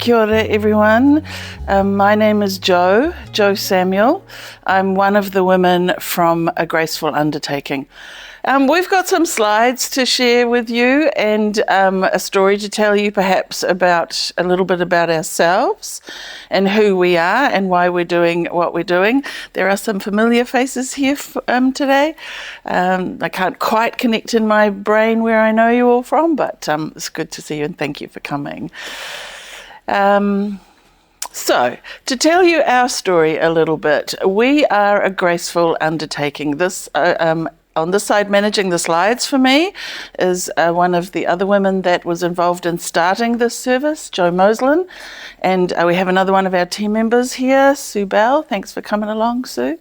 Kia ora, everyone. My name is Jo Samuel. I'm one of the women from A Graceful Undertaking. We've got some slides to share with you and a story to tell you perhaps about a little bit about ourselves and who we are and why we're doing what we're doing. There are some familiar faces here today. I can't quite connect in my brain where I know you all from, but it's good to see you and thank you for coming. So, to tell you our story a little bit, we are A Graceful Undertaking. On this side, managing the slides for me is one of the other women that was involved in starting this service, Jo Moslin. And we have another one of our team members here, Sue Bell. Thanks for coming along, Sue.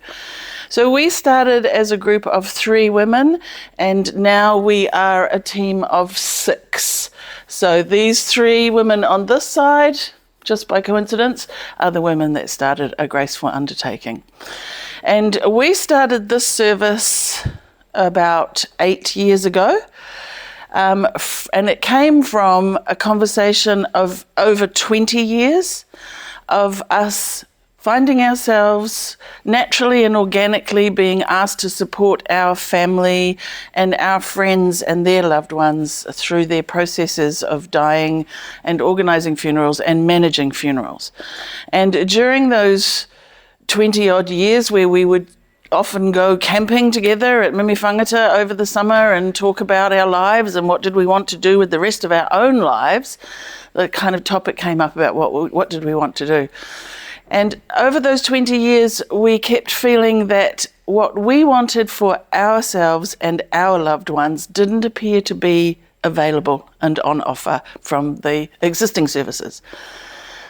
So we started as a group of 3 women, and now we are a team of 6. So these 3 women on this side, just by coincidence, are the women that started A Graceful Undertaking. And we started this service about 8 years ago, and it came from a conversation of over 20 years of us finding ourselves naturally and organically being asked to support our family and our friends and their loved ones through their processes of dying and organising funerals and managing funerals. And during those 20-odd years where we would often go camping together at Mimi Whangata over the summer and talk about our lives and what did we want to do with the rest of our own lives, the kind of topic came up about what did we want to do. And over those 20 years, we kept feeling that what we wanted for ourselves and our loved ones didn't appear to be available and on offer from the existing services.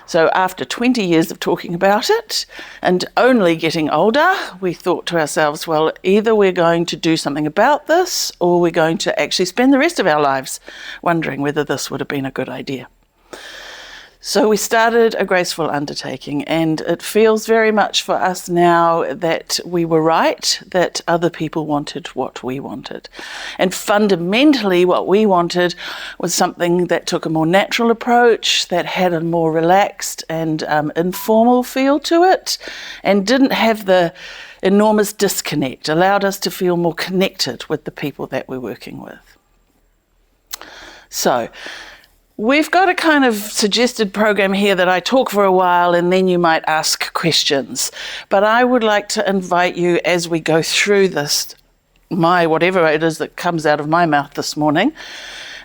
So after 20 years of talking about it and only getting older, we thought to ourselves, well, either we're going to do something about this or we're going to actually spend the rest of our lives wondering whether this would have been a good idea. So we started A Graceful Undertaking, and it feels very much for us now that we were right, that other people wanted what we wanted. And fundamentally what we wanted was something that took a more natural approach, that had a more relaxed and informal feel to it, and didn't have the enormous disconnect, allowed us to feel more connected with the people that we're working with. So, we've got a kind of suggested program here that I talk for a while and then you might ask questions. But I would like to invite you as we go through this, whatever it is that comes out of my mouth this morning,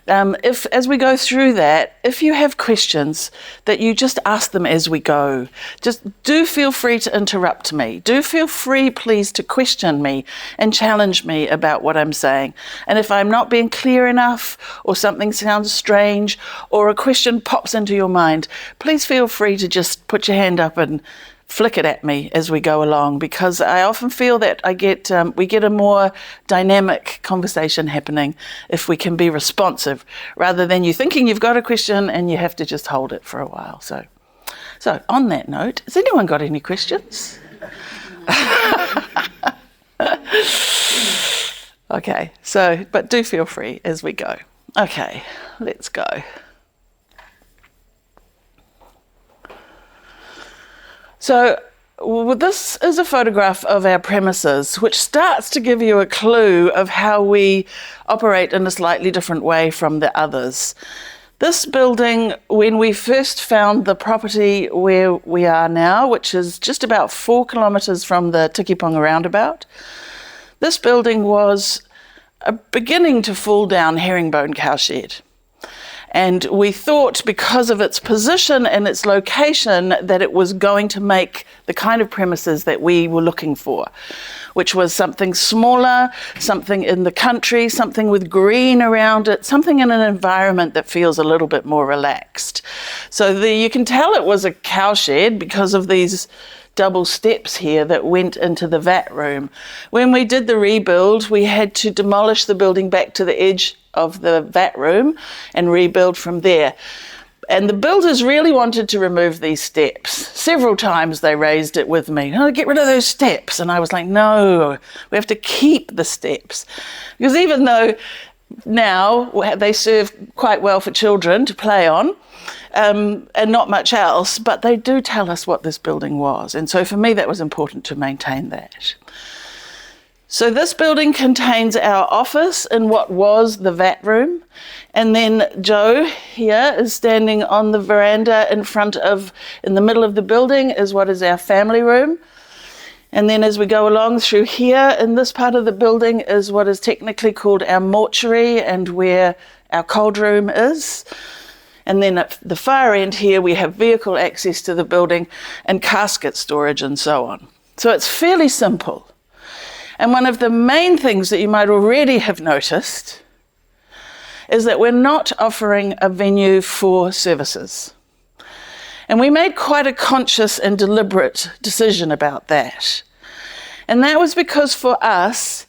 as we go through that, if you have questions, that you just ask them as we go. Just do feel free to interrupt me. Do feel free, please, to question me and challenge me about what I'm saying. And if I'm not being clear enough, or something sounds strange, or a question pops into your mind, please feel free to just put your hand up and flick it at me as we go along, because I often feel that we get a more dynamic conversation happening if we can be responsive, rather than you thinking you've got a question and you have to just hold it for a while. So on that note, has anyone got any questions? Okay, but do feel free as we go. Okay, let's go. So this is a photograph of our premises, which starts to give you a clue of how we operate in a slightly different way from the others. This building, when we first found the property where we are now, which is just about 4 kilometres from the Tikiponga roundabout, this building was a beginning to fall down herringbone cowshed. And we thought, because of its position and its location, that it was going to make the kind of premises that we were looking for, which was something smaller, something in the country, something with green around it, something in an environment that feels a little bit more relaxed. So you can tell it was a cowshed because of these double steps here that went into the vat room. When we did the rebuild, we had to demolish the building back to the edge of the vat room and rebuild from there. And the builders really wanted to remove these steps. Several times they raised it with me. Oh, get rid of those steps. And I was like, no, we have to keep the steps. Because even though now they serve quite well for children to play on, and not much else, but they do tell us what this building was. And so for me, that was important to maintain that. So this building contains our office in what was the vat room. And then Joe here is standing on the veranda in the middle of the building is what is our family room. And then as we go along through here, in this part of the building is what is technically called our mortuary and where our cold room is. And then at the far end here, we have vehicle access to the building and casket storage and so on. So it's fairly simple. And one of the main things that you might already have noticed is that we're not offering a venue for services. And we made quite a conscious and deliberate decision about that. And that was because for us,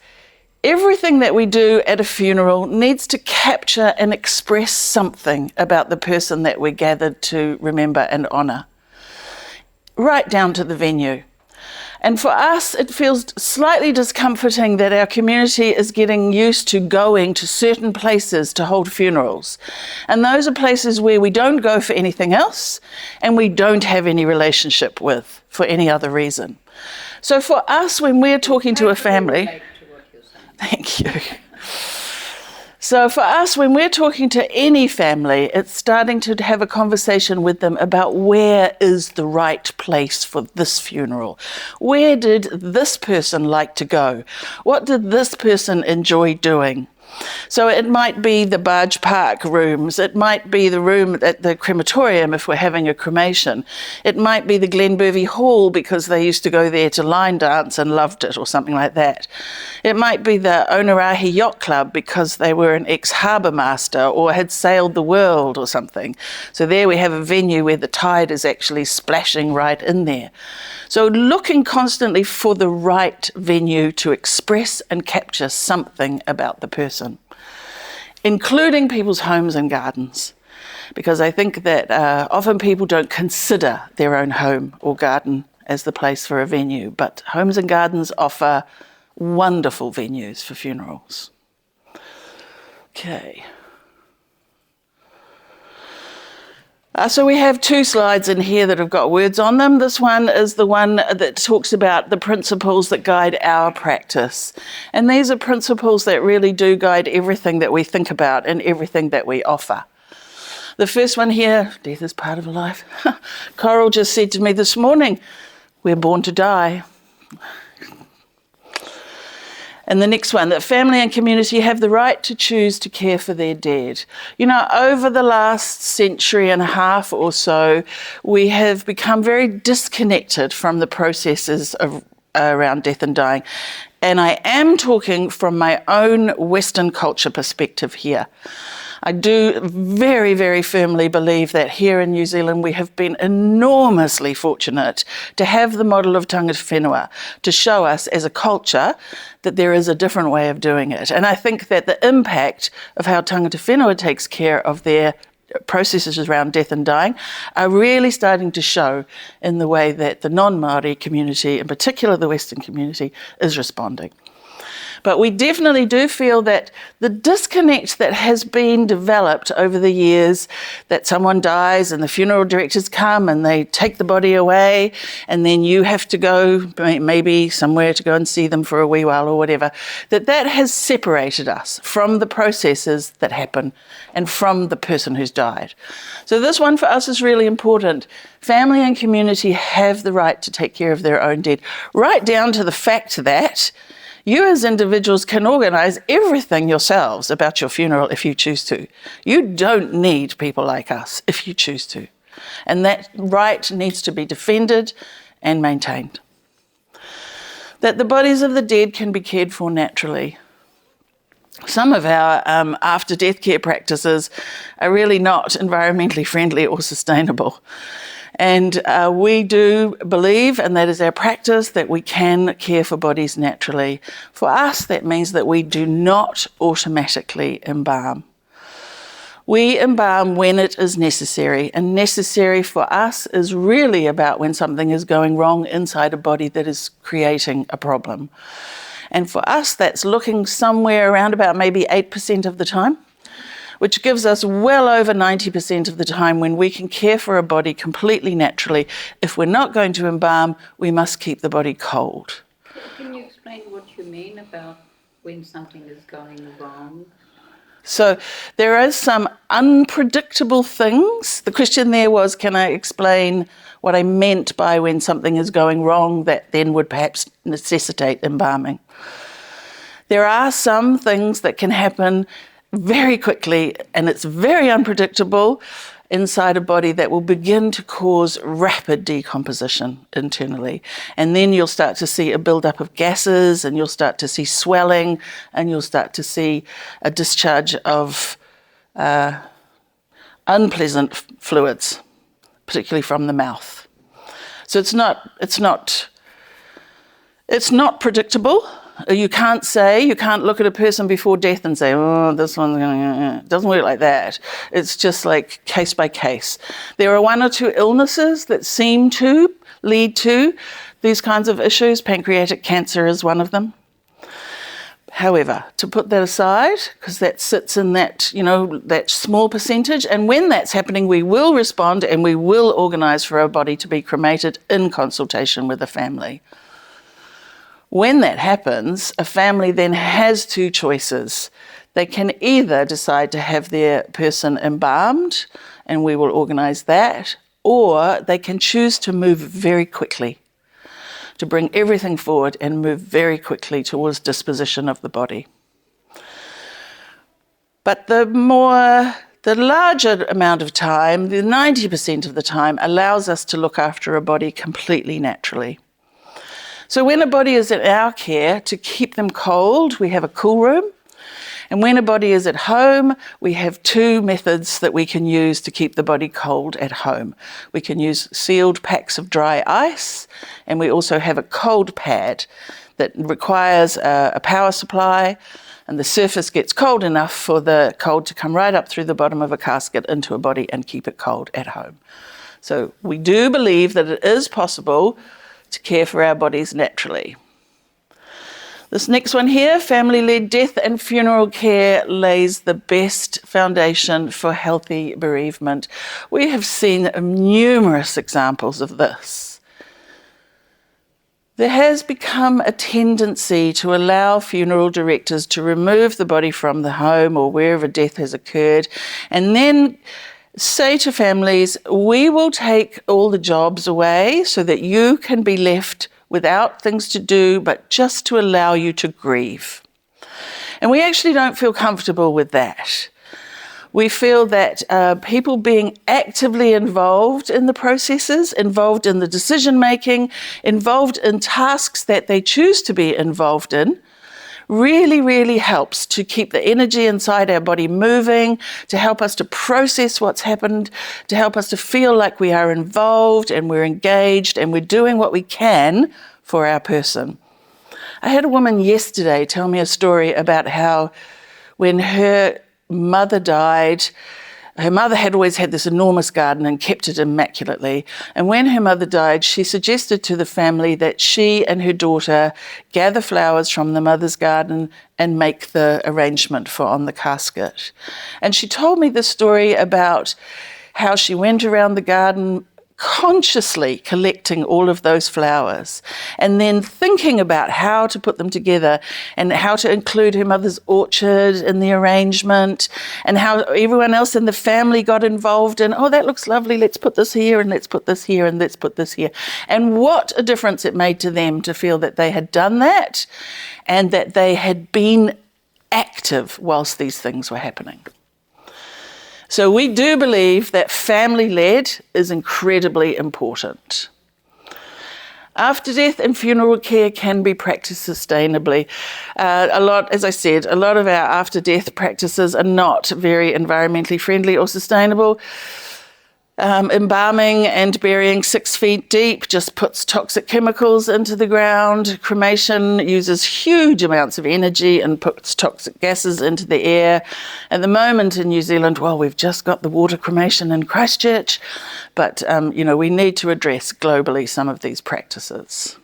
everything that we do at a funeral needs to capture and express something about the person that we're gathered to remember and honour, right down to the venue. And for us, it feels slightly discomforting that our community is getting used to going to certain places to hold funerals. And those are places where we don't go for anything else and we don't have any relationship with for any other reason. So for us, when we're talking to a family... Thank you. So for us, when we're talking to any family, it's starting to have a conversation with them about where is the right place for this funeral? Where did this person like to go? What did this person enjoy doing? So it might be the Barge Park rooms, it might be the room at the crematorium if we're having a cremation, it might be the Glenbervie Hall because they used to go there to line dance and loved it or something like that. It might be the Onarahi Yacht Club because they were an ex-harbour master or had sailed the world or something. So there we have a venue where the tide is actually splashing right in there. So looking constantly for the right venue to express and capture something about the person, including people's homes and gardens, because I think that often people don't consider their own home or garden as the place for a venue, but homes and gardens offer wonderful venues for funerals. Okay. So we have two slides in here that have got words on them. This one is the one that talks about the principles that guide our practice. And these are principles that really do guide everything that we think about and everything that we offer. The first one here, death is part of life. Coral just said to me this morning, we're born to die. And the next one, that family and community have the right to choose to care for their dead. You know, over the last century and a half or so, we have become very disconnected from the processes around death and dying. And I am talking from my own Western culture perspective here. I do very, very firmly believe that here in New Zealand we have been enormously fortunate to have the model of tangata whenua to show us as a culture that there is a different way of doing it. And I think that the impact of how tangata whenua takes care of their processes around death and dying are really starting to show in the way that the non-Māori community, in particular the Western community, is responding. But we definitely do feel that the disconnect that has been developed over the years, that someone dies and the funeral directors come and they take the body away and then you have to go maybe somewhere to go and see them for a wee while or whatever, that has separated us from the processes that happen and from the person who's died. So this one for us is really important. Family and community have the right to take care of their own dead, right down to the fact that you as individuals can organise everything yourselves about your funeral if you choose to. You don't need people like us if you choose to. And that right needs to be defended and maintained. That the bodies of the dead can be cared for naturally. Some of our after-death care practices are really not environmentally friendly or sustainable. And we do believe, and that is our practice, that we can care for bodies naturally. For us, that means that we do not automatically embalm. We embalm when it is necessary, and necessary for us is really about when something is going wrong inside a body that is creating a problem. And for us, that's looking somewhere around about maybe 8% of the time, which gives us well over 90% of the time when we can care for a body completely naturally. If we're not going to embalm, we must keep the body cold. Can you explain what you mean about when something is going wrong? So there are some unpredictable things. The question there was, can I explain what I meant by when something is going wrong that then would perhaps necessitate embalming? There are some things that can happen very quickly, and it's very unpredictable inside a body that will begin to cause rapid decomposition internally. And then you'll start to see a buildup of gases, and you'll start to see swelling, and you'll start to see a discharge of unpleasant fluids, particularly from the mouth. So it's not predictable. You can't look at a person before death and say, oh, this one's going to... It doesn't work like that. It's just like case by case. There are one or two illnesses that seem to lead to these kinds of issues. Pancreatic cancer is one of them. However, to put that aside, because that sits in that, that small percentage, and when that's happening, we will respond and we will organise for our body to be cremated in consultation with the family. When that happens, a family then has two choices. They can either decide to have their person embalmed, and we will organise that, or they can choose to move very quickly, to bring everything forward and move very quickly towards disposition of the body. But the larger amount of time, the 90% of the time, allows us to look after a body completely naturally. So when a body is in our care, to keep them cold, we have a cool room. And when a body is at home, we have two methods that we can use to keep the body cold at home. We can use sealed packs of dry ice, and we also have a cold pad that requires a power supply, and the surface gets cold enough for the cold to come right up through the bottom of a casket into a body and keep it cold at home. So we do believe that it is possible to care for our bodies naturally. This next one here, family-led death and funeral care, lays the best foundation for healthy bereavement. We have seen numerous examples of this. There has become a tendency to allow funeral directors to remove the body from the home or wherever death has occurred, and then say to families, we will take all the jobs away so that you can be left without things to do, but just to allow you to grieve. And we actually don't feel comfortable with that. We feel that people being actively involved in the processes, involved in the decision-making, involved in tasks that they choose to be involved in, really, really helps to keep the energy inside our body moving, to help us to process what's happened, to help us to feel like we are involved and we're engaged and we're doing what we can for our person. I had a woman yesterday tell me a story about how when her mother died, her mother had always had this enormous garden and kept it immaculately. And when her mother died, she suggested to the family that she and her daughter gather flowers from the mother's garden and make the arrangement for on the casket. And she told me this story about how she went around the garden consciously collecting all of those flowers and then thinking about how to put them together and how to include her mother's orchard in the arrangement and how everyone else in the family got involved in, oh, that looks lovely, let's put this here and let's put this here and let's put this here. And what a difference it made to them to feel that they had done that and that they had been active whilst these things were happening. So we do believe that family-led is incredibly important. After death and funeral care can be practiced sustainably. As I said, a lot of our after-death practices are not very environmentally friendly or sustainable. Embalming and burying 6 feet deep just puts toxic chemicals into the ground. Cremation uses huge amounts of energy and puts toxic gases into the air. At the moment in New Zealand, well, we've just got the water cremation in Christchurch, but we need to address globally some of these practices.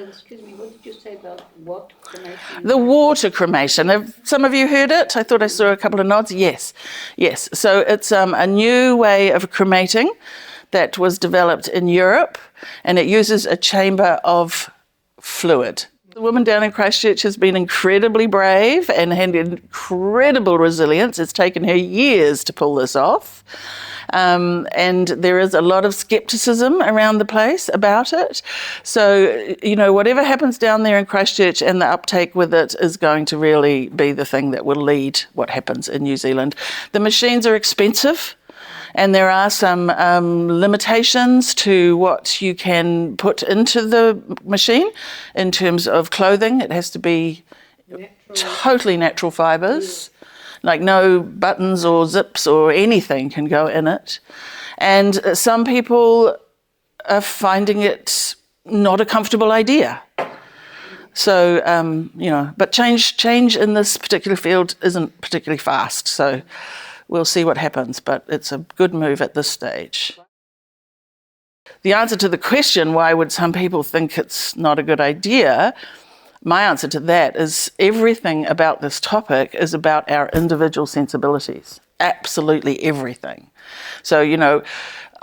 Excuse me, what did you say about what cremation? The water cremation. Have some of you heard it? I thought I saw a couple of nods. Yes. So it's a new way of cremating that was developed in Europe, and it uses a chamber of fluid. The woman down in Christchurch has been incredibly brave and had incredible resilience. It's taken her years to pull this off. And there is a lot of skepticism around the place about it. So, whatever happens down there in Christchurch and the uptake with it is going to really be the thing that will lead what happens in New Zealand. The machines are expensive. And there are some limitations to what you can put into the machine in terms of clothing. It has to be totally natural fibres, like no buttons or zips or anything can go in it. And some people are finding it not a comfortable idea. So, but change in this particular field isn't particularly fast. So we'll see what happens, but it's a good move at this stage. The answer to the question, why would some people think it's not a good idea? My answer to that is everything about this topic is about our individual sensibilities. Absolutely everything. So,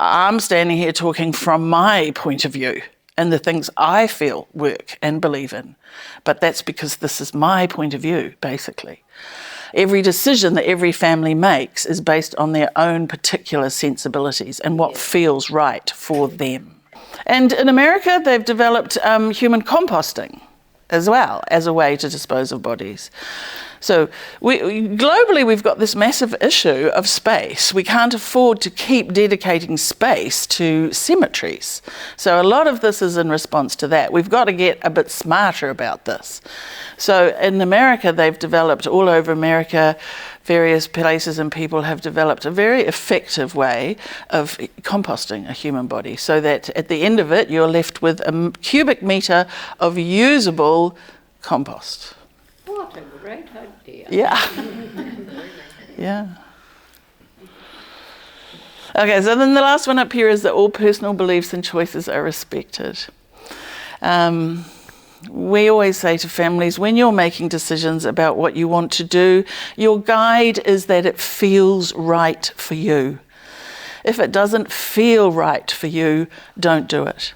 I'm standing here talking from my point of view and the things I feel work and believe in. But that's because this is my point of view, basically. Every decision that every family makes is based on their own particular sensibilities and what feels right for them. And in America, they've developed human composting as well as a way to dispose of bodies. So globally, we've got this massive issue of space. We can't afford to keep dedicating space to cemeteries. So a lot of this is in response to that. We've got to get a bit smarter about this. So in America, they've developed, all over America, various places and people have developed a very effective way of composting a human body so that at the end of it, you're left with a cubic metre of usable compost. What a great idea. Yeah. Yeah. Okay, so then the last one up here is that all personal beliefs and choices are respected. We always say to families, when you're making decisions about what you want to do, your guide is that it feels right for you. If it doesn't feel right for you, don't do it.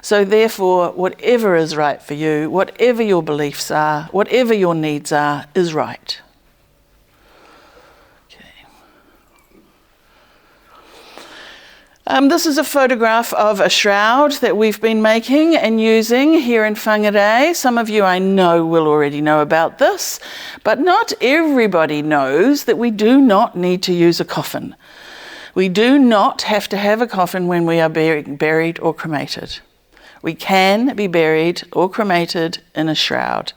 So therefore, whatever is right for you, whatever your beliefs are, whatever your needs are, is right. This is a photograph of a shroud that we've been making and using here in Whangarei. Some of you I know will already know about this, but not everybody knows that we do not need to use a coffin. We do not have to have a coffin when we are buried or cremated. We can be buried or cremated in a shroud.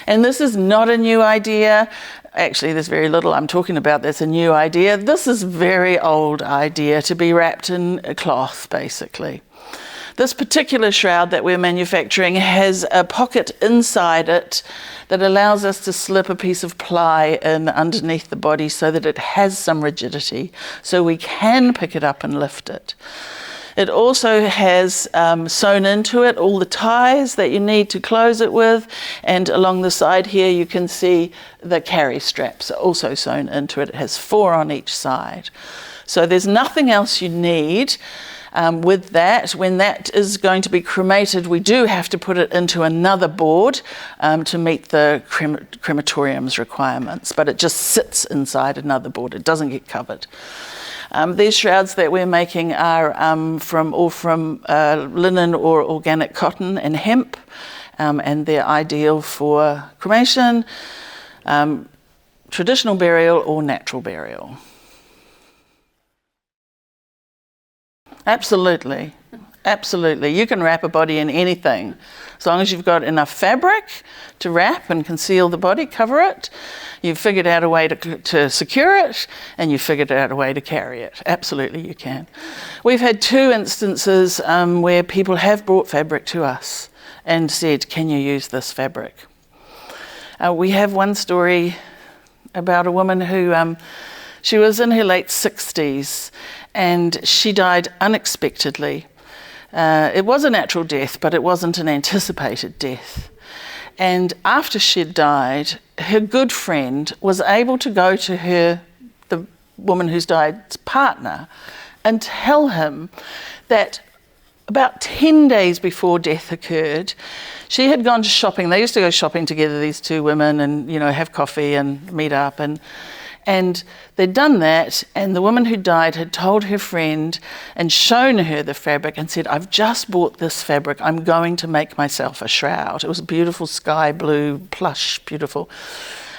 And this is not a new idea. Actually, there's very little I'm talking about that's a new idea. This is a very old idea, to be wrapped in a cloth, basically. This particular shroud that we're manufacturing has a pocket inside it that allows us to slip a piece of ply in underneath the body so that it has some rigidity, so we can pick it up and lift it. It also has sewn into it all the ties that you need to close it with, and along the side here you can see the carry straps are also sewn into it. It has 4 on each side. So there's nothing else you need with that. When that is going to be cremated, we do have to put it into another board to meet the crematorium's requirements, but it just sits inside another board. It doesn't get covered. These shrouds that we're making are from linen or organic cotton and hemp, and they're ideal for cremation, traditional burial or natural burial. Absolutely. Absolutely. You can wrap a body in anything. As long as you've got enough fabric to wrap and conceal the body, cover it, you've figured out a way to secure it, and you've figured out a way to carry it. Absolutely, you can. We've had 2 instances where people have brought fabric to us and said, can you use this fabric? We have one story about a woman who, she was in her late 60s, and she died unexpectedly. It was a natural death, but it wasn't an anticipated death. And after she'd died, her good friend was able to go to her, the woman who's died's partner, and tell him that about 10 days before death occurred, she had gone to shopping. They used to go shopping together, these two women, and, have coffee and meet up. And they'd done that, and the woman who died had told her friend and shown her the fabric and said, "I've just bought this fabric. I'm going to make myself a shroud." It was a beautiful sky blue, plush, beautiful.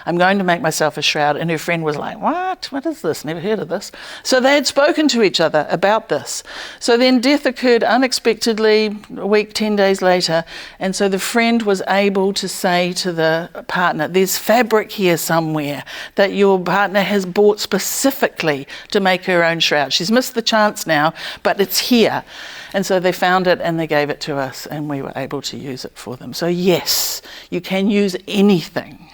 "I'm going to make myself a shroud." And her friend was like, "What? What is this? Never heard of this." So they had spoken to each other about this. So then death occurred unexpectedly a week, 10 days later. And so the friend was able to say to the partner, "There's fabric here somewhere that your partner has bought specifically to make her own shroud. She's missed the chance now, but it's here." And so they found it and they gave it to us, and we were able to use it for them. So yes, you can use anything.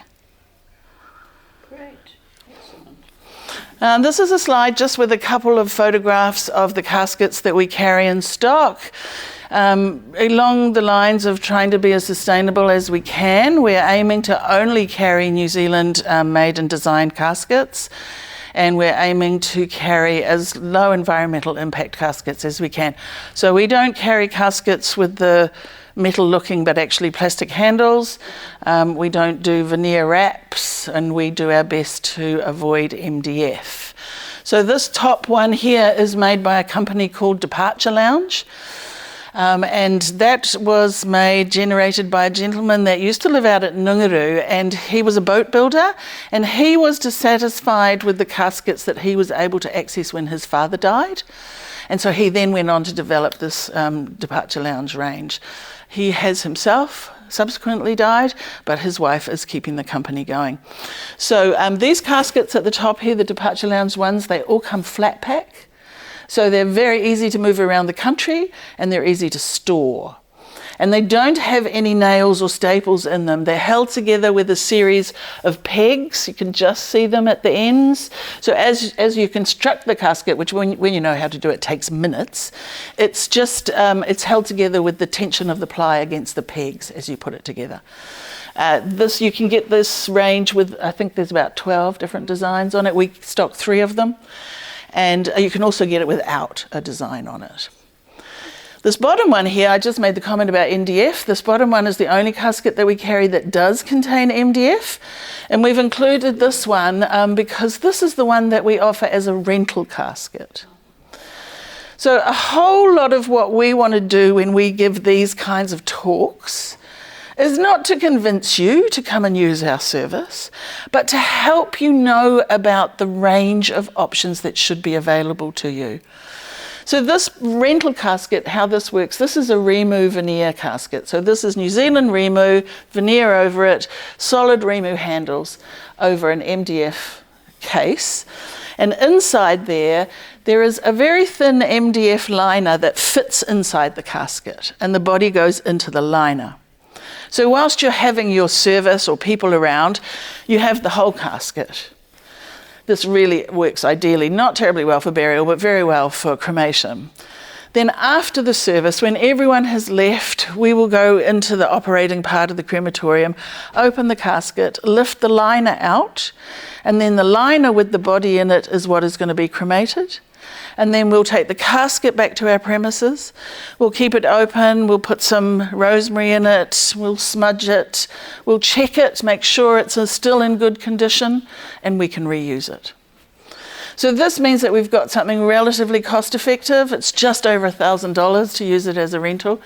This is a slide just with a couple of photographs of the caskets that we carry in stock. Along the lines of trying to be as sustainable as we can, we're aiming to only carry New Zealand made and designed caskets, and we're aiming to carry as low environmental impact caskets as we can. So we don't carry caskets with the metal looking but actually plastic handles. We don't do veneer wraps, and we do our best to avoid MDF. So this top one here is made by a company called Departure Lounge. And that was generated by a gentleman that used to live out at Nungaru, and he was a boat builder, and he was dissatisfied with the caskets that he was able to access when his father died. And so he then went on to develop this Departure Lounge range. He has himself subsequently died, but his wife is keeping the company going. So these caskets at the top here, the Departure Lounge ones, they all come flat pack. So they're very easy to move around the country, and they're easy to store. And they don't have any nails or staples in them. They're held together with a series of pegs. You can just see them at the ends. So as you construct the casket, which when you know how to do it takes minutes, it's just it's held together with the tension of the ply against the pegs as you put it together. You can get this range with, I think there's about 12 different designs on it. We stock 3 of them. And you can also get it without a design on it. This bottom one here, I just made the comment about MDF. This bottom one is the only casket that we carry that does contain MDF. And we've included this one because this is the one that we offer as a rental casket. So a whole lot of what we want to do when we give these kinds of talks is not to convince you to come and use our service, but to help you know about the range of options that should be available to you. So this rental casket, how this works, this is a Remu veneer casket. So this is New Zealand Remu, veneer over it, solid Remu handles over an MDF case. And inside there is a very thin MDF liner that fits inside the casket, and the body goes into the liner. So whilst you're having your service or people around, you have the whole casket. This really works ideally, not terribly well for burial, but very well for cremation. Then after the service, when everyone has left, we will go into the operating part of the crematorium, open the casket, lift the liner out, and then the liner with the body in it is what is going to be cremated. And then we'll take the casket back to our premises. We'll keep it open. We'll put some rosemary in it. We'll smudge it. We'll check it, make sure it's still in good condition, and we can reuse it. So this means that we've got something relatively cost effective. It's just over $1,000 to use it as a rental.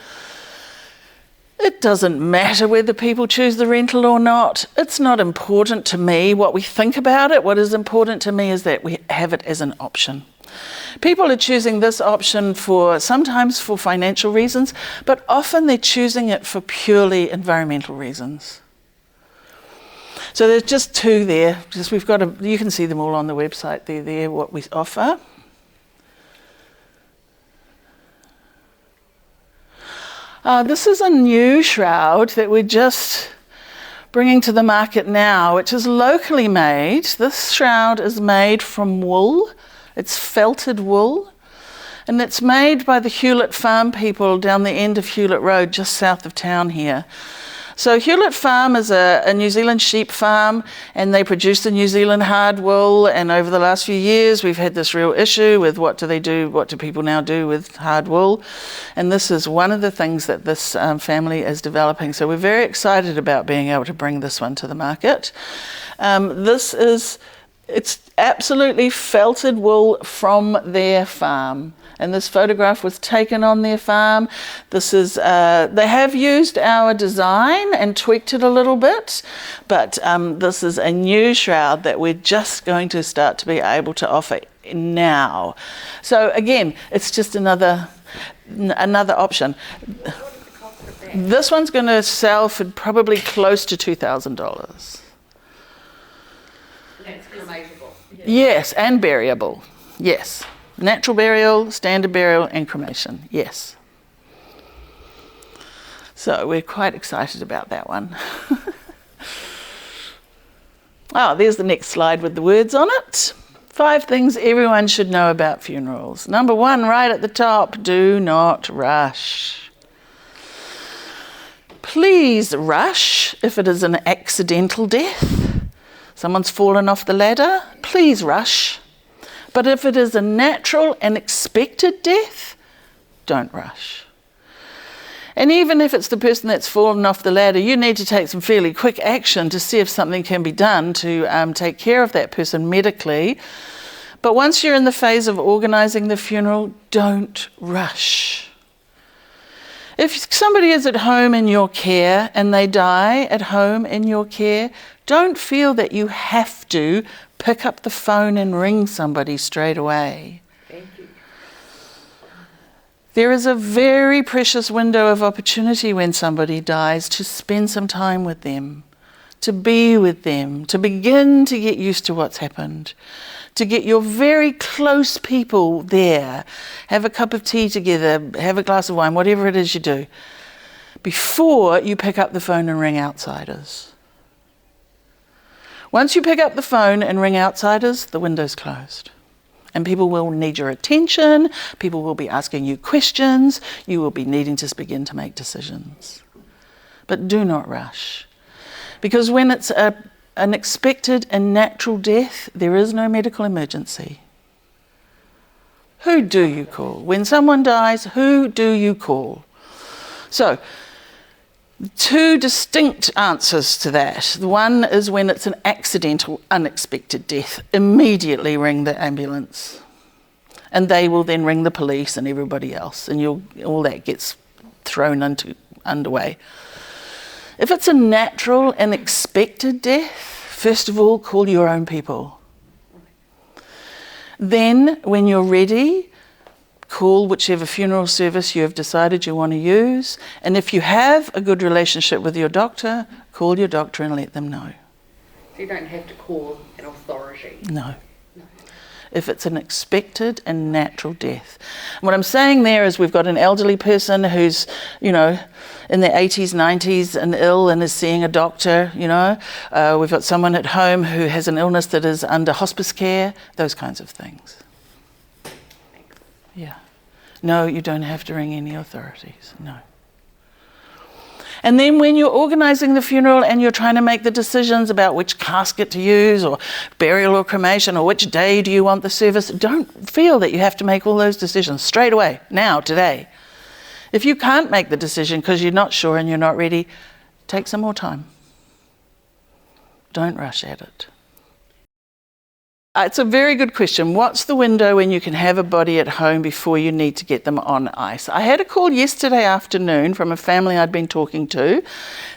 It doesn't matter whether people choose the rental or not. It's not important to me what we think about it. What is important to me is that we have it as an option. People are choosing this option sometimes for financial reasons, but often they're choosing it for purely environmental reasons. So there's just 2 there. You can see them all on the website. They're there, what we offer. This is a new shroud that we're just bringing to the market now, which is locally made. This shroud is made from wool. It's felted wool, And it's made by the Hewlett Farm people down the end of Hewlett Road, just south of town here. So Hewlett Farm is a New Zealand sheep farm, and they produce the New Zealand hard wool. And over the last few years, we've had this real issue with what do people now do with hard wool? And this is one of the things that this family is developing. So we're very excited about being able to bring this one to the market. It's absolutely felted wool from their farm. And this photograph was taken on their farm. This is, they have used our design and tweaked it a little bit, but this is a new shroud that we're just going to start to be able to offer now. So again, it's just another option. This one's going to sell for probably close to $2,000. That's cremable. Yes, and buriable. Yes. Natural burial, standard burial, and cremation. Yes. So we're quite excited about that one. Oh, there's the next slide with the words on it. 5 things everyone should know about funerals. Number 1, right at the top, do not rush. Please rush if it is an accidental death. Someone's fallen off the ladder, please rush. But if it is a natural and expected death, don't rush. And even if it's the person that's fallen off the ladder, you need to take some fairly quick action to see if something can be done to take care of that person medically. But once you're in the phase of organising the funeral, don't rush. If somebody is at home in your care and they die at home in your care, don't feel that you have to pick up the phone and ring somebody straight away. Thank you. There is a very precious window of opportunity when somebody dies to spend some time with them, to be with them, to begin to get used to what's happened, to get your very close people there, have a cup of tea together, have a glass of wine, whatever it is you do, before you pick up the phone and ring outsiders. Once you pick up the phone and ring outsiders, the window's closed. And people will need your attention, people will be asking you questions, you will be needing to begin to make decisions. But do not rush. Because when it's an expected and natural death, there is no medical emergency. Who do you call? When someone dies, who do you call? So, 2 distinct answers to that. The one is when it's an accidental, unexpected death. Immediately ring the ambulance. And they will then ring the police and everybody else. And all that gets thrown underway. If it's a natural and expected death, first of all, call your own people. Then, when you're ready, call whichever funeral service you have decided you want to use. And if you have a good relationship with your doctor, call your doctor and let them know. So you don't have to call an authority? No. If it's an expected and natural death. And what I'm saying there is we've got an elderly person who's, in their 80s, 90s and ill and is seeing a doctor, We've got someone at home who has an illness that is under hospice care, those kinds of things. Yeah. No, you don't have to ring any authorities. No. And then when you're organising the funeral and you're trying to make the decisions about which casket to use or burial or cremation or which day do you want the service, don't feel that you have to make all those decisions straight away, now, today. If you can't make the decision because you're not sure and you're not ready, take some more time. Don't rush at it. It's a very good question. What's the window when you can have a body at home before you need to get them on ice? I had a call yesterday afternoon from a family I'd been talking to.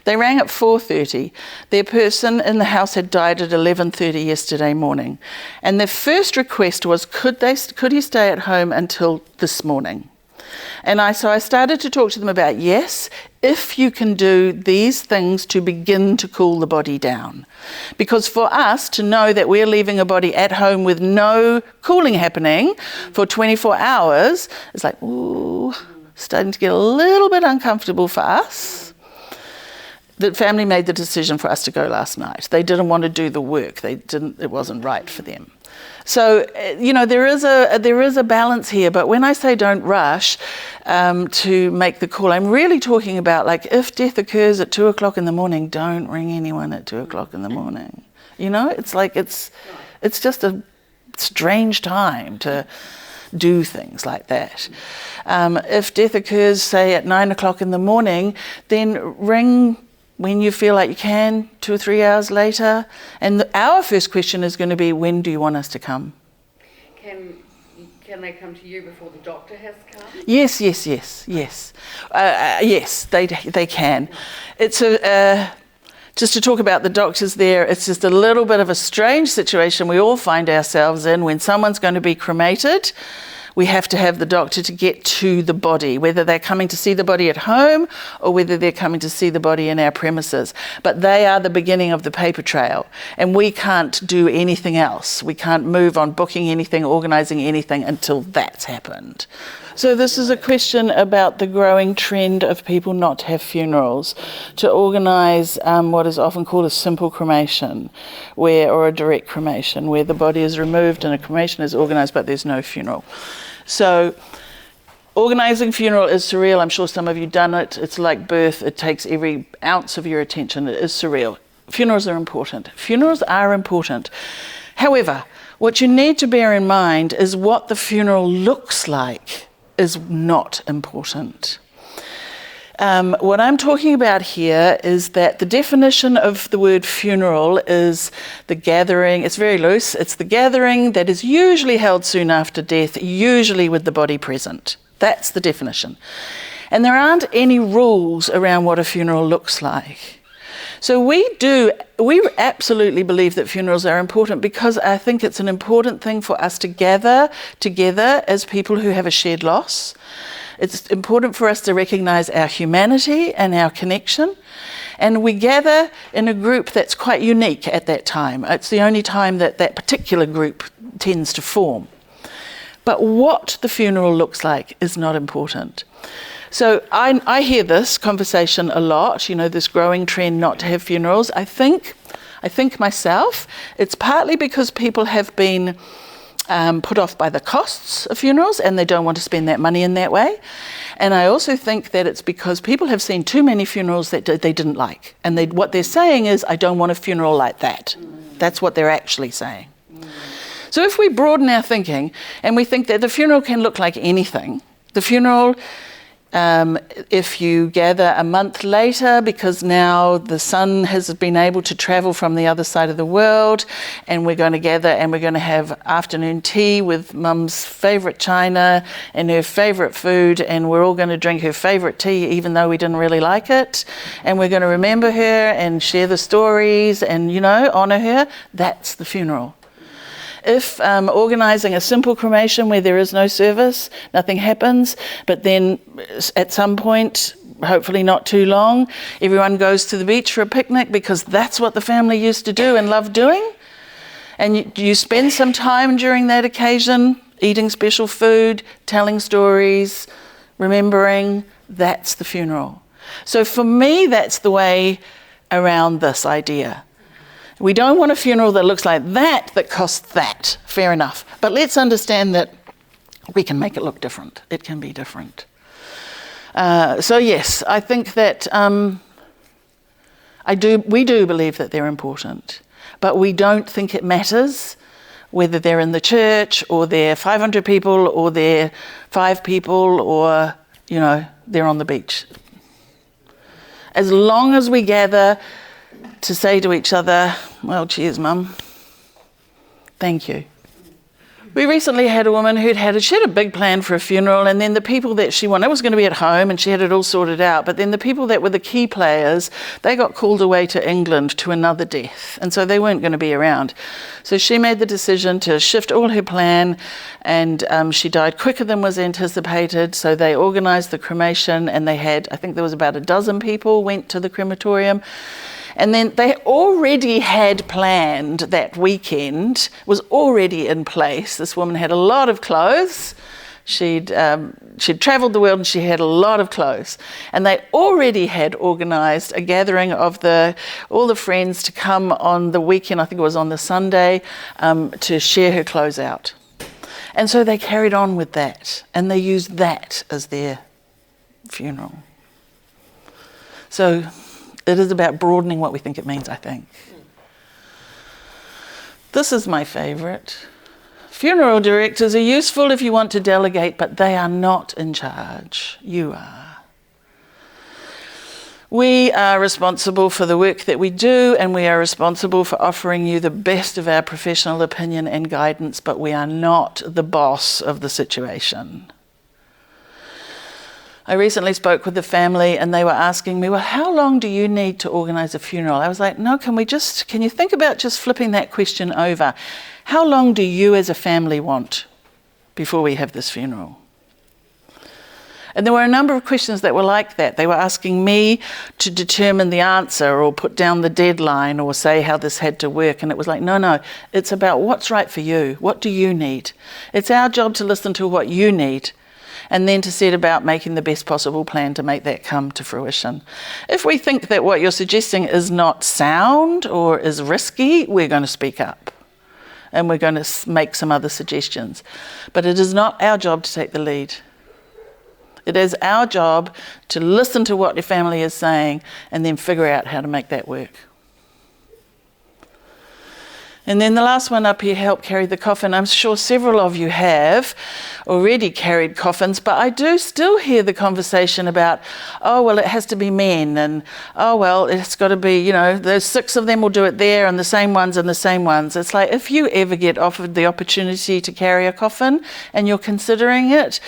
They rang at 4:30. Their person in the house had died at 11:30 yesterday morning. And their first request was, could he stay at home until this morning? And so I started to talk to them about, yes, if you can do these things to begin to cool the body down. Because for us to know that we're leaving a body at home with no cooling happening for 24 hours, it's like, ooh, starting to get a little bit uncomfortable for us. The family made the decision for us to go last night. They didn't want to do the work. It wasn't right for them. So, there is a balance here. But when I say don't rush to make the call, I'm really talking about, like, if death occurs at 2:00 in the morning, don't ring anyone at 2:00 in the morning. It's like it's just a strange time to do things like that. If death occurs, say, at 9:00 in the morning, then ring when you feel like you can, 2 or 3 hours later. And our first question is going to be, when do you want us to come? Can they come to you before the doctor has come? Yes. Yes, they can. It's just to talk about the doctors there, it's just a little bit of a strange situation we all find ourselves in. When someone's going to be cremated, we have to have the doctor to get to the body, whether they're coming to see the body at home or whether they're coming to see the body in our premises. But they are the beginning of the paper trail, and we can't do anything else. We can't move on booking anything, organising anything until that's happened. So this is a question about the growing trend of people not to have funerals, to organise what is often called a simple cremation, or a direct cremation, where the body is removed and a cremation is organised, but there's no funeral. So organising funeral is surreal. I'm sure some of you have done it. It's like birth. It takes every ounce of your attention. It is surreal. Funerals are important. However, what you need to bear in mind is what the funeral looks like is not important. What I'm talking about here is that the definition of the word funeral is the gathering. It's very loose. It's the gathering that is usually held soon after death, usually with the body present. That's the definition. And there aren't any rules around what a funeral looks like. So we absolutely believe that funerals are important, because I think it's an important thing for us to gather together as people who have a shared loss. It's important for us to recognise our humanity and our connection. And we gather in a group that's quite unique at that time. It's the only time that that particular group tends to form. But what the funeral looks like is not important. So I hear this conversation a lot, this growing trend not to have funerals. I think myself, it's partly because people have been put off by the costs of funerals and they don't want to spend that money in that way. And I also think that it's because people have seen too many funerals that they didn't like. And what they're saying is, I don't want a funeral like that. That's what they're actually saying. So if we broaden our thinking and we think that the funeral can look like anything, the funeral, if you gather a month later, because now the son has been able to travel from the other side of the world, and we're going to gather and we're going to have afternoon tea with Mum's favourite china and her favourite food, and we're all going to drink her favourite tea even though we didn't really like it, and we're going to remember her and share the stories and, honour her, that's the funeral. If organising a simple cremation where there is no service, nothing happens, but then at some point, hopefully not too long, everyone goes to the beach for a picnic because that's what the family used to do and loved doing, and you spend some time during that occasion eating special food, telling stories, remembering, that's the funeral. So for me, that's the way around this idea. We don't want a funeral that looks like that costs that. Fair enough. But let's understand that we can make it look different. It can be different. So yes, I think that we do believe that they're important, but we don't think it matters whether they're in the church or they're 500 people or they're 5 people or, they're on the beach. As long as we gather to say to each other, well, cheers, Mum. Thank you. We recently had a woman she had a big plan for a funeral, and then the people that she wanted, it was going to be at home and she had it all sorted out, but then the people that were the key players, they got called away to England to another death, and so they weren't going to be around. So she made the decision to shift all her plan, and she died quicker than was anticipated, so they organised the cremation, and they had, I think there was about a dozen people went to the crematorium. And then they already had planned that weekend, was already in place. This woman had a lot of clothes She'd travelled the world and she had a lot of clothes. And they already had organised a gathering of all the friends to come on the weekend, I think it was on the Sunday, to share her clothes out. And so they carried on with that, and they used that as their funeral. So it is about broadening what we think it means, I think. This is my favourite. Funeral directors are useful if you want to delegate, but they are not in charge. You are. We are responsible for the work that we do, and we are responsible for offering you the best of our professional opinion and guidance, but we are not the boss of the situation. I recently spoke with the family and they were asking me, well, how long do you need to organise a funeral? I was like, no, can you think about just flipping that question over? How long do you as a family want before we have this funeral? And there were a number of questions that were like that. They were asking me to determine the answer or put down the deadline or say how this had to work. And it was like, no, it's about what's right for you. What do you need? It's our job to listen to what you need and then to set about making the best possible plan to make that come to fruition. If we think that what you're suggesting is not sound or is risky, we're going to speak up and we're going to make some other suggestions. But it is not our job to take the lead. It is our job to listen to what your family is saying and then figure out how to make that work. And then the last one up here, help carry the coffin. I'm sure several of you have already carried coffins, but I do still hear the conversation about, oh, well, it has to be men, and oh, well, it's got to be, those 6 of them will do it there, and the same ones and the same ones. It's like, if you ever get offered the opportunity to carry a coffin and you're considering it,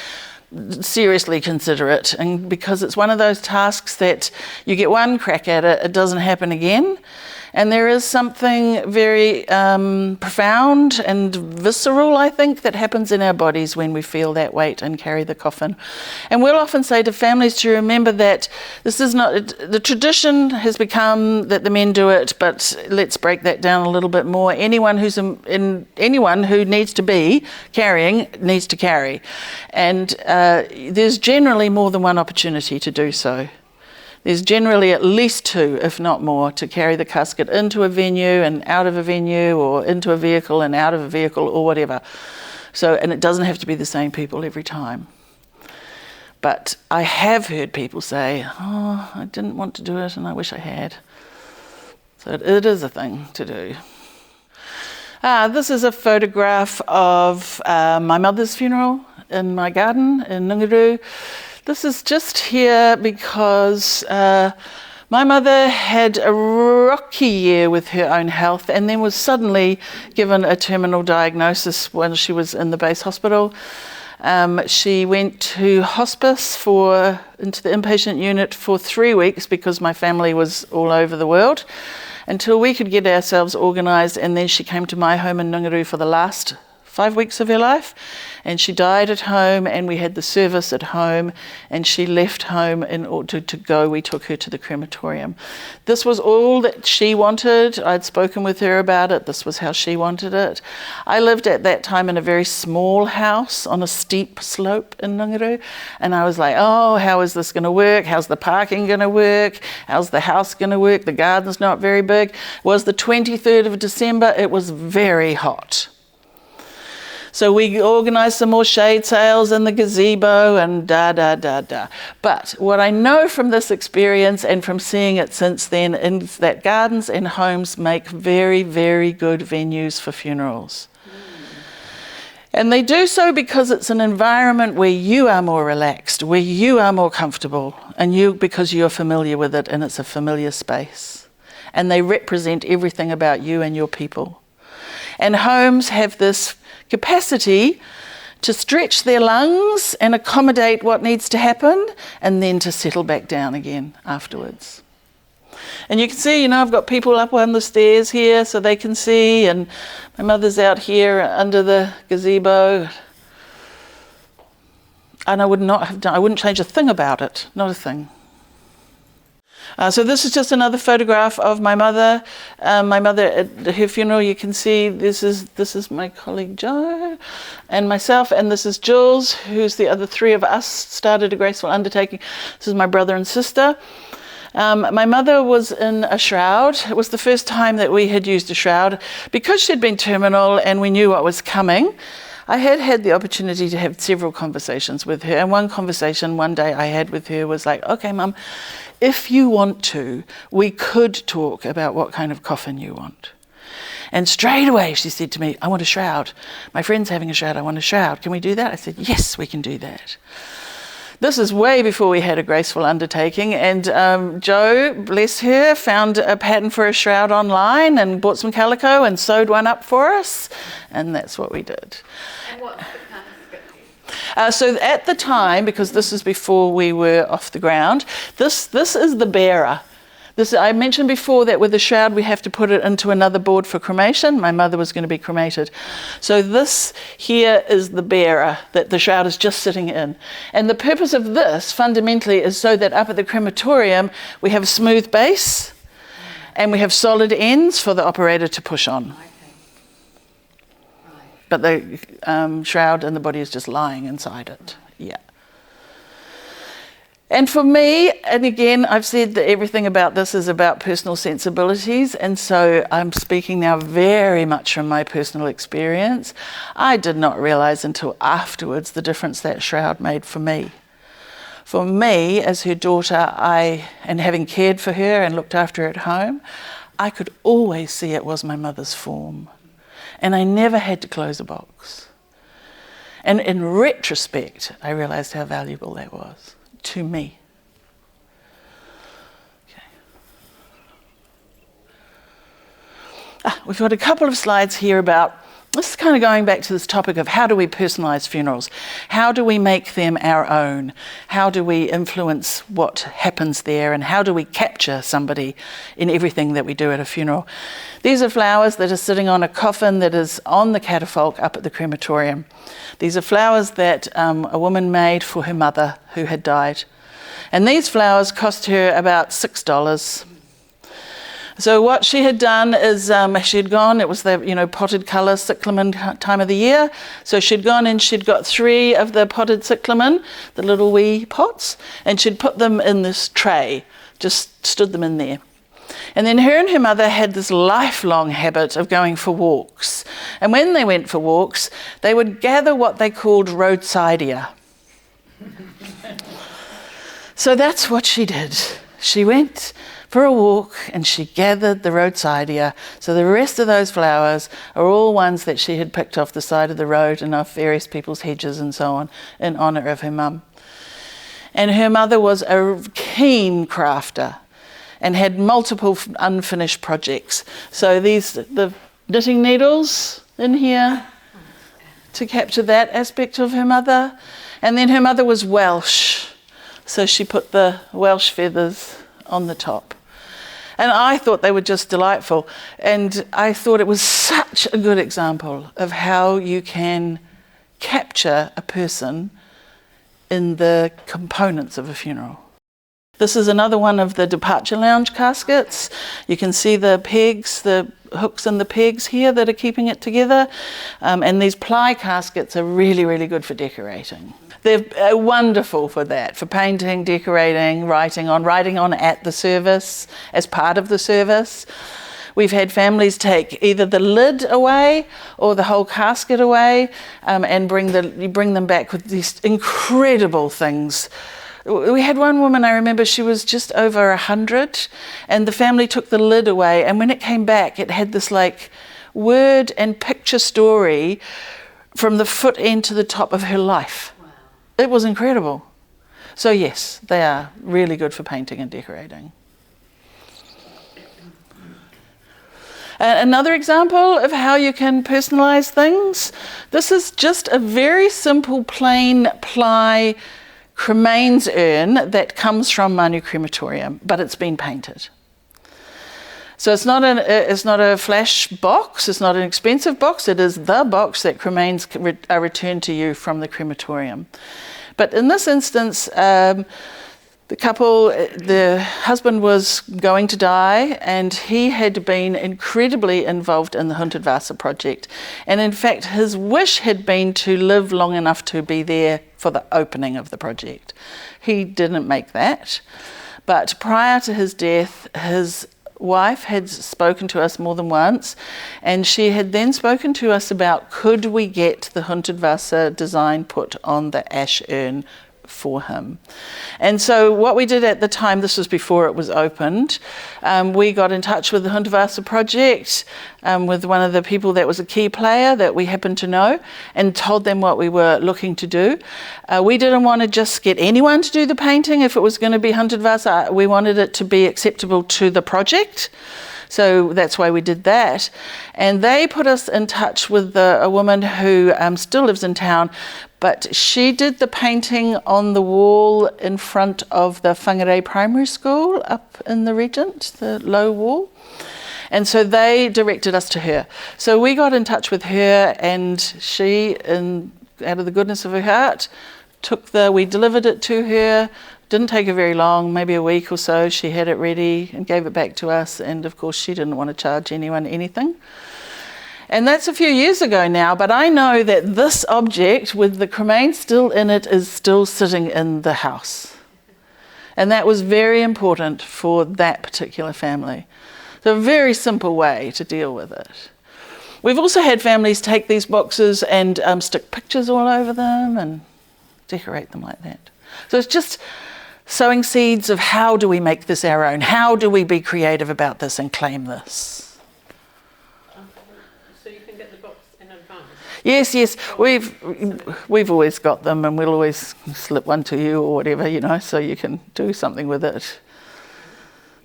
seriously consider it. And because it's one of those tasks that you get one crack at it, it doesn't happen again. And there is something very profound and visceral, I think, that happens in our bodies when we feel that weight and carry the coffin. And we'll often say to families to remember that this is not, the tradition has become that the men do it, but let's break that down a little bit more. Anyone who needs to be carrying needs to carry. And there's generally more than one opportunity to do so. There's generally at least 2, if not more, to carry the casket into a venue and out of a venue, or into a vehicle and out of a vehicle, or whatever. So, and it doesn't have to be the same people every time. But I have heard people say, oh, I didn't want to do it and I wish I had. So it is a thing to do. This is a photograph of my mother's funeral in my garden in Nungaru. This is just here because my mother had a rocky year with her own health and then was suddenly given a terminal diagnosis when she was in the base hospital. She went to hospice into the inpatient unit for 3 weeks because my family was all over the world until we could get ourselves organised, and then she came to my home in Nungaru for the last 5 weeks of her life, and she died at home, and we had the service at home, and she left home in order to go. We took her to the crematorium. This was all that she wanted. I'd spoken with her about it. This was how she wanted it. I lived at that time in a very small house on a steep slope in Nungaru, and I was like, oh, how is this going to work? How's the parking going to work? How's the house going to work? The garden's not very big. It was the 23rd of December. It was very hot. So we organised some more shade sails in the gazebo and da. But what I know from this experience and from seeing it since then is that gardens and homes make very, very good venues for funerals. And they do so because it's an environment where you are more relaxed, where you are more comfortable, and because you're familiar with it and it's a familiar space. And they represent everything about you and your people. And homes have this capacity to stretch their lungs and accommodate what needs to happen and then to settle back down again afterwards. And you can see, I've got people up on the stairs here so they can see, and my mother's out here under the gazebo. And I wouldn't change a thing about it, not a thing. So this is just another photograph of my mother. My mother at her funeral. You can see this is my colleague Joe, and myself, and this is Jules, who's the other three of us started A Graceful Undertaking. This is my brother and sister. My mother was in a shroud. It was the first time that we had used a shroud because she'd been terminal and we knew what was coming. I had the opportunity to have several conversations with her, and one conversation one day I had with her was like, okay, Mum, if you want to, we could talk about what kind of coffin you want. And straight away she said to me, I want a shroud. My friend's having a shroud, I want a shroud. Can we do that? I said, yes, we can do that. This is way before we had A Graceful Undertaking, and Jo, bless her, found a pattern for a shroud online and bought some calico and sewed one up for us, and that's what we did. And what's the kind of script? So at the time, because this is before we were off the ground, this is the bearer. I mentioned before that with the shroud we have to put it into another board for cremation. My mother was going to be cremated. So this here is the bearer that the shroud is just sitting in. And the purpose of this fundamentally is so that up at the crematorium we have a smooth base and we have solid ends for the operator to push on. Okay. Right. But the shroud and the body is just lying inside it. Yeah. And for me, and again, I've said that everything about this is about personal sensibilities, and so I'm speaking now very much from my personal experience. I did not realise until afterwards the difference that shroud made for me. For me, as her daughter, and having cared for her and looked after her at home, I could always see it was my mother's form. And I never had to close a box. And in retrospect, I realised how valuable that was. To me. Okay. We've got a couple of slides here about, this is kind of going back to this topic of how do we personalise funerals? How do we make them our own? How do we influence what happens there? And how do we capture somebody in everything that we do at a funeral? These are flowers that are sitting on a coffin that is on the catafalque up at the crematorium. These are flowers that a woman made for her mother who had died. And these flowers cost her about $6. So what she had done is she had gone, it was the potted colour cyclamen time of the year, so she'd gone and she'd got 3 of the potted cyclamen, the little wee pots, and she'd put them in this tray, just stood them in there. And then her and her mother had this lifelong habit of going for walks. And when they went for walks, they would gather what they called roadsidea. So that's what she did. She went for a walk and she gathered the roadsidea. So the rest of those flowers are all ones that she had picked off the side of the road and off various people's hedges and so on in honour of her mum. And her mother was a keen crafter and had multiple unfinished projects. So the knitting needles in here to capture that aspect of her mother. And then her mother was Welsh, so she put the Welsh feathers on the top. And I thought they were just delightful. And I thought it was such a good example of how you can capture a person in the components of a funeral. This is another one of the departure lounge caskets. You can see the pegs, the hooks and the pegs here that are keeping it together. And these ply caskets are really, really good for decorating. They're wonderful for that, for painting, decorating, writing on at the service, as part of the service. We've had families take either the lid away or the whole casket away and bring them back with these incredible things. We had one woman, I remember, she was just over 100, and the family took the lid away, and when it came back, it had this like word and picture story from the foot end to the top of her life. Wow. It was incredible. So yes, they are really good for painting and decorating. Another example of how you can personalise things. This is just a very simple plain ply cremains urn that comes from Manu Crematorium, but it's been painted. So it's not a flash box, it's not an expensive box, it is the box that cremains are returned to you from the crematorium. But in this instance, The couple, the husband was going to die, and he had been incredibly involved in the Hundertwasser project. And in fact, his wish had been to live long enough to be there for the opening of the project. He didn't make that. But prior to his death, his wife had spoken to us more than once, and she had then spoken to us about could we get the Hundertwasser design put on the ash urn for him. And so what we did at the time, this was before it was opened, we got in touch with the Hundertwasser project, with one of the people that was a key player that we happened to know, and told them what we were looking to do. We didn't want to just get anyone to do the painting if it was going to be Hundertwasser. We wanted it to be acceptable to the project. So that's why we did that. And they put us in touch with a woman who still lives in town, but she did the painting on the wall in front of the Whangarei Primary School up in the Regent, the low wall. And so they directed us to her. So we got in touch with her, and she, out of the goodness of her heart, we delivered it to her. Didn't take her very long, maybe a week or so. She had it ready and gave it back to us. And of course, she didn't want to charge anyone anything. And that's a few years ago now, but I know that this object with the cremain still in it is still sitting in the house. And that was very important for that particular family. So a very simple way to deal with it. We've also had families take these boxes and stick pictures all over them and decorate them like that. So it's just sowing seeds of how do we make this our own? How do we be creative about this and claim this? So you can get the box in advance? Yes. We've always got them, and we'll always slip one to you or whatever, so you can do something with it.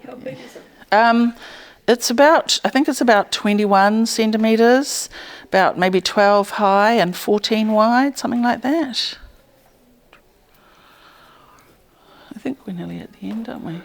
How big is it? I think it's about 21 centimetres, about maybe 12 high and 14 wide, something like that. I think we're nearly at the end, aren't we?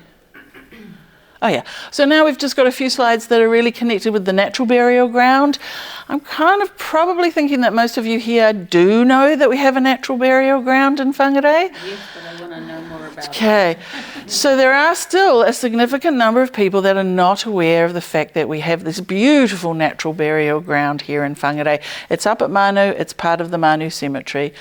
Oh yeah, so now we've just got a few slides that are really connected with the natural burial ground. I'm kind of probably thinking that most of you here do know that we have a natural burial ground in Whangarei. Yes, but I want to know more about it. Okay, so there are still a significant number of people that are not aware of the fact that we have this beautiful natural burial ground here in Whangarei. It's up at Manu, it's part of the Manu Cemetery.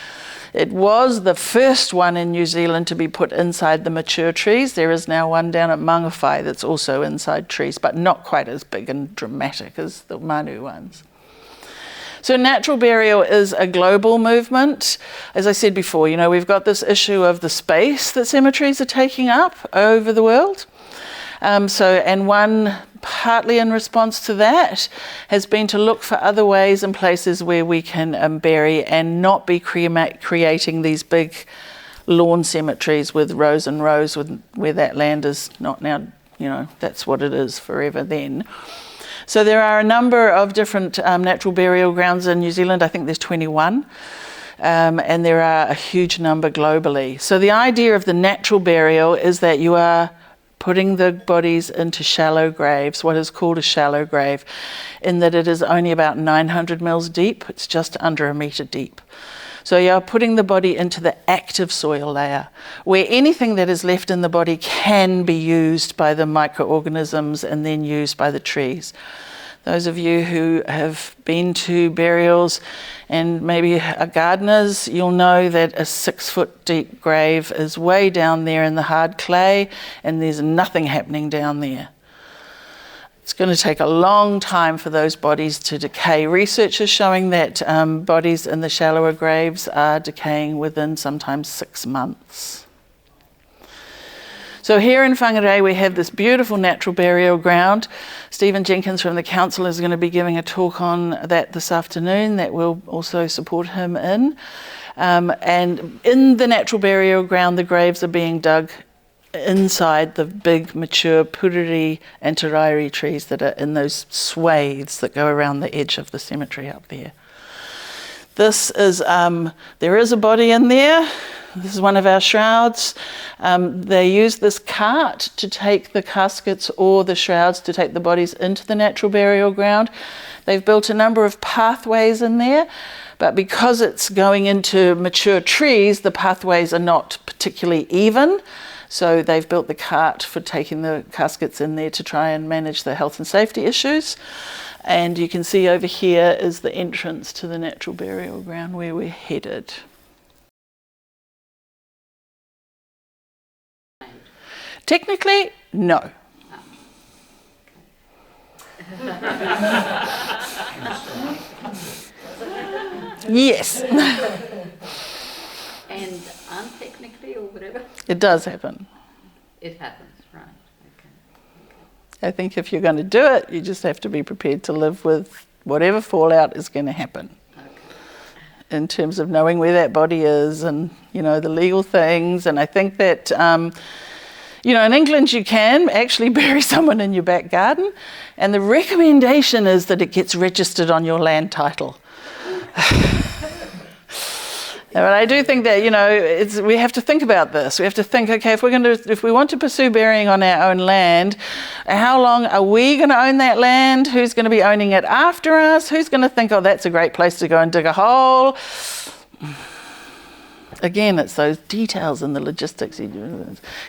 It was the first one in New Zealand to be put inside the mature trees. There is now one down at Mangawhai that's also inside trees, but not quite as big and dramatic as the Manu ones. So natural burial is a global movement. As I said before, we've got this issue of the space that cemeteries are taking up over the world. And one partly in response to that has been to look for other ways and places where we can bury and not be creating these big lawn cemeteries with rows and rows where that land is not now, that's what it is forever then. So there are a number of different natural burial grounds in New Zealand. I think there's 21. And there are a huge number globally. So the idea of the natural burial is that you are putting the bodies into shallow graves, what is called a shallow grave, in that it is only about 900 mils deep. It's just under 1 metre deep. So you're putting the body into the active soil layer, where anything that is left in the body can be used by the microorganisms and then used by the trees. Those of you who have been to burials and maybe are gardeners, you'll know that a 6-foot deep grave is way down there in the hard clay, and there's nothing happening down there. It's going to take a long time for those bodies to decay. Research is showing that bodies in the shallower graves are decaying within sometimes 6 months. So here in Whangarei we have this beautiful natural burial ground. Stephen Jenkins from the council is going to be giving a talk on that this afternoon that we'll also support him in. And in the natural burial ground the graves are being dug inside the big mature puriri and tarairi trees that are in those swathes that go around the edge of the cemetery up there. This is, there is a body in there. This is one of our shrouds. They use this cart to take the caskets or the shrouds to take the bodies into the natural burial ground. They've built a number of pathways in there, but because it's going into mature trees, the pathways are not particularly even. So they've built the cart for taking the caskets in there to try and manage the health and safety issues. And you can see over here is the entrance to the natural burial ground where we're headed. Technically, no. Yes. And untechnically or whatever? It does happen. It happens, right. I think if you're going to do it, you just have to be prepared to live with whatever fallout is going to happen. Okay. In terms of knowing where that body is and, you know, the legal things. And I think that, you know, in England you can actually bury someone in your back garden. And the recommendation is that it gets registered on your land title. But I do think that, you know, we have to think about this. We have to think, okay, if we want to pursue burying on our own land, how long are we going to own that land? Who's going to be owning it after us? Who's going to think, oh, that's a great place to go and dig a hole? Again, it's those details and the logistics.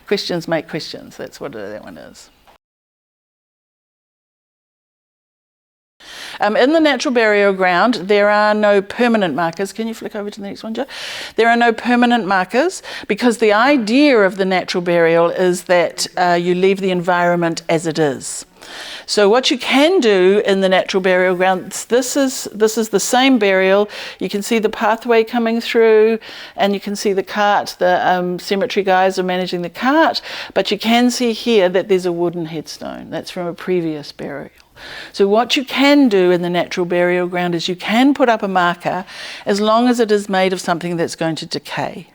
Questions make questions. That's what that one is. In the natural burial ground, there are no permanent markers. Can you flick over to the next one, Jo? There are no permanent markers because the idea of the natural burial is that you leave the environment as it is. So what you can do in the natural burial ground, this is the same burial. You can see the pathway coming through and you can see the cart. The cemetery guys are managing the cart, but you can see here that there's a wooden headstone. That's from a previous burial. So what you can do in the natural burial ground is you can put up a marker as long as it is made of something that's going to decay.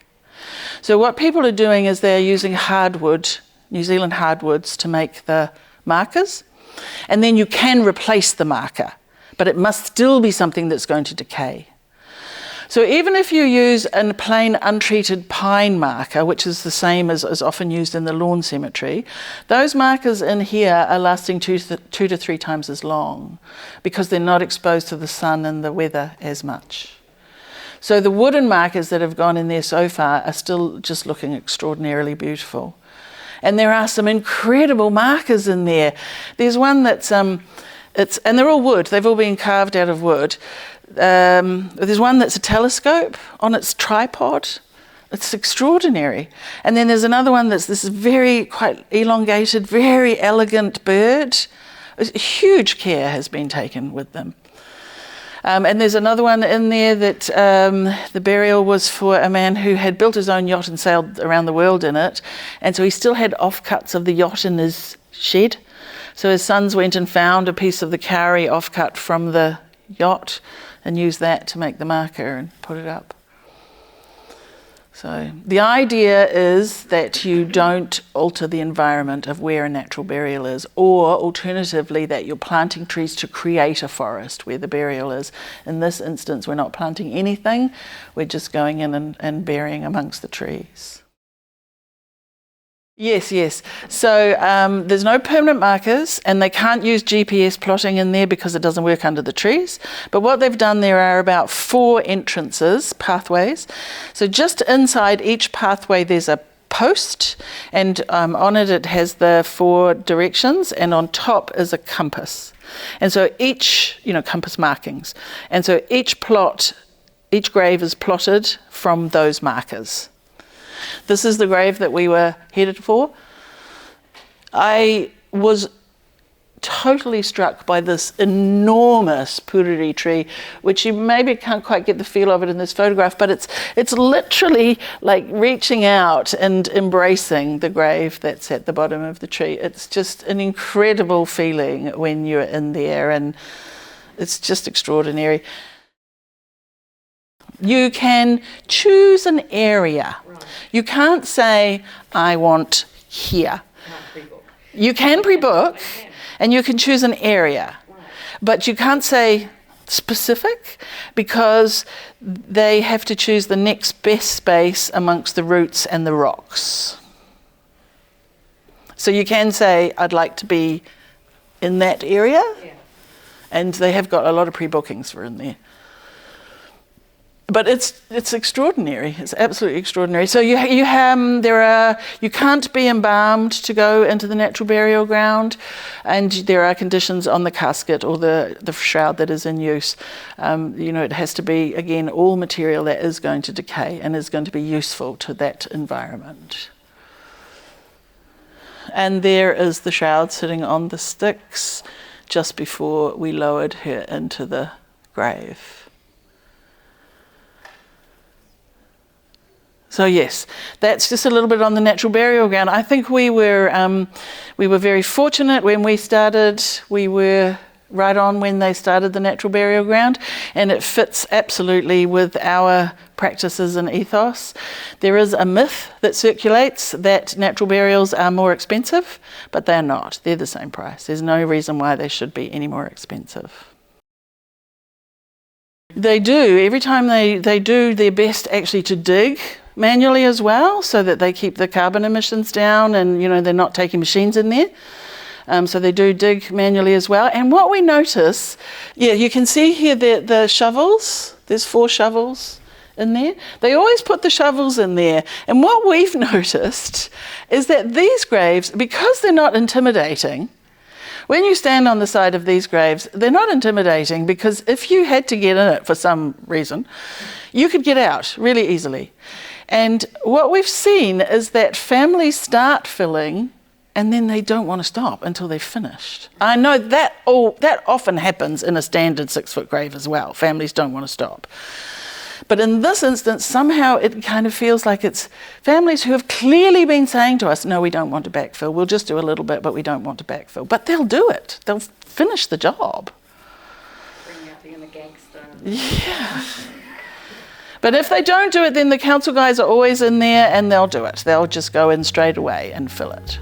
So what people are doing is they're using hardwood, New Zealand hardwoods, to make the markers. And then you can replace the marker, but it must still be something that's going to decay. So even if you use a plain untreated pine marker, which is the same as often used in the lawn cemetery, those markers in here are lasting 2 to 3 times as long because they're not exposed to the sun and the weather as much. So the wooden markers that have gone in there so far are still just looking extraordinarily beautiful. And there are some incredible markers in there. There's one that's, and they're all wood, they've all been carved out of wood. There's one that's a telescope on its tripod. It's extraordinary. And then there's another one that's this very quite elongated, very elegant bird. Huge care has been taken with them. And there's another one in there that the burial was for a man who had built his own yacht and sailed around the world in it. And so he still had offcuts of the yacht in his shed. So his sons went and found a piece of the Kauri offcut from the yacht and used that to make the marker and put it up. So the idea is that you don't alter the environment of where a natural burial is, or alternatively that you're planting trees to create a forest where the burial is. In this instance, we're not planting anything, we're just going in and burying amongst the trees. Yes. So there's no permanent markers and they can't use GPS plotting in there because it doesn't work under the trees. But what they've done, there are about 4 entrances, pathways. So just inside each pathway there's a post and on it has the 4 directions and on top is a compass. And so each, compass markings. And so each grave is plotted from those markers. This is the grave that we were headed for. I was totally struck by this enormous puriri tree, which you maybe can't quite get the feel of it in this photograph, but it's literally like reaching out and embracing the grave that's at the bottom of the tree. It's just an incredible feeling when you're in there, and it's just extraordinary. You can choose an area. Right. You can't say, I want here. You can pre-book and you can choose an area. Right. But you can't say specific because they have to choose the next best space amongst the roots and the rocks. So you can say, I'd like to be in that area. Yeah. And they have got a lot of pre-bookings for in there. But it's extraordinary. It's absolutely extraordinary. So you can't be embalmed to go into the natural burial ground, and there are conditions on the casket or the shroud that is in use. It has to be, again, all material that is going to decay and is going to be useful to that environment. And there is the shroud sitting on the sticks just before we lowered her into the grave. So yes, that's just a little bit on the natural burial ground. I think we were very fortunate when we started. We were right on when they started the natural burial ground, and it fits absolutely with our practices and ethos. There is a myth that circulates that natural burials are more expensive, but they're not. They're the same price. There's no reason why they should be any more expensive. They do. Every time they do their best actually to dig manually as well, so that they keep the carbon emissions down, and they're not taking machines in there. So they do dig manually as well. And what we notice, you can see here the shovels. There's 4 shovels in there. They always put the shovels in there. And what we've noticed is that these graves, because they're not intimidating, when you stand on the side of these graves, they're not intimidating, because if you had to get in it for some reason, you could get out really easily. And what we've seen is that families start filling and then they don't want to stop until they've finished. I know that often happens in a standard 6-foot grave as well. Families don't want to stop. But in this instance, somehow it kind of feels like it's families who have clearly been saying to us, no, we don't want to backfill. We'll just do a little bit, but we don't want to backfill. But they'll do it. They'll finish the job. Bring out the inner gangster. Yeah. But if they don't do it, then the council guys are always in there and they'll do it. They'll just go in straight away and fill it.